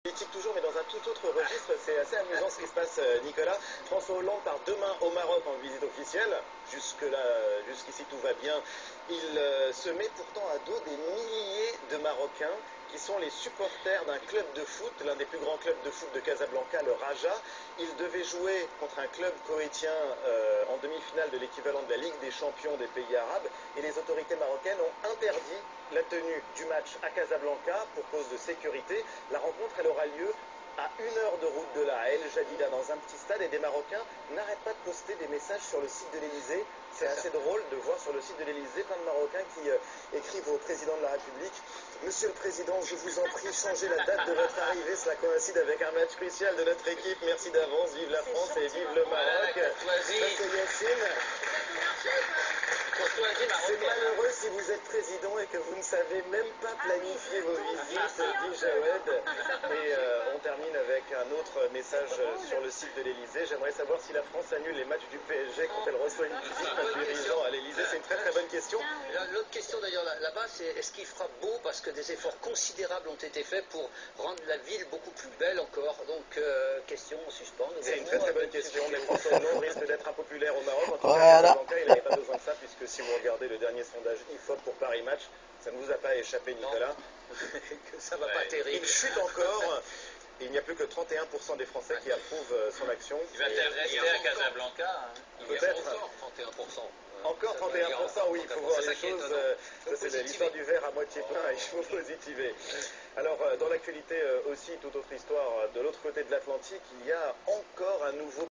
Politique toujours, mais dans un tout autre registre. C'est assez amusant ce qui se passe, Nicolas. François Hollande part demain au Maroc en visite officielle. Jusqu'ici tout va bien. Il se met pourtant à dos des milliers de Marocains qui sont les supporters d'un club de foot, l'un des plus grands clubs de foot de Casablanca, le Raja. Il devait jouer contre un club koweïtien en demi-finale de l'équivalent de la Ligue des champions des pays arabes, et les autorités marocaines ont interdit la tenue du match à Casablanca pour cause de sécurité. La rencontre, elle aura lieu à 1 heure de route de là, à El Jadida, dans un petit stade, et des Marocains n'arrêtent pas de poster des messages sur le site de l'Elysée. C'est assez drôle de voir sur le site de l'Elysée plein de Marocains qui écrivent au président de la République: Monsieur le Président, je vous en prie, changez la date de votre arrivée, cela coïncide avec un match crucial de notre équipe, merci d'avance, vive la France et vive le Maroc. Ça c'est Yacine. C'est malheureux si vous êtes président et que vous ne savez même pas planifier vos visites, dit Jawed. Et on termine avec un autre message sur le site de l'Elysée. J'aimerais savoir si la France annule les matchs du PSG quand elle reçoit une visite d'un dirigeant à l'Elysée. C'est une très très bonne question. L'autre question d'ailleurs là-bas, c'est est-ce qu'il fera beau, parce que des efforts considérables ont été faits pour rendre la ville beaucoup plus belle encore. Donc question en suspens. C'est une très très bonne question, mais François Hollande risque d'être impopulaire au Maroc. En tout cas, à Casablanca, il n'avait pas besoin de ça, puisque si vous regardez le dernier sondage IFOP pour Paris Match, ça ne vous a pas échappé, Nicolas. Que ça va pas terrible. Il chute encore. Il n'y a plus que 31% des Français qui approuvent son action. Il va peut-être rester à Casablanca. Hein. Peut-être. Encore 31%. Encore 31%, oui, il faut voir les choses. Ça, c'est l'histoire du verre à moitié plein, il faut positiver. Alors, dans l'actualité aussi, toute autre histoire, de l'autre côté de l'Atlantique, il y a encore un nouveau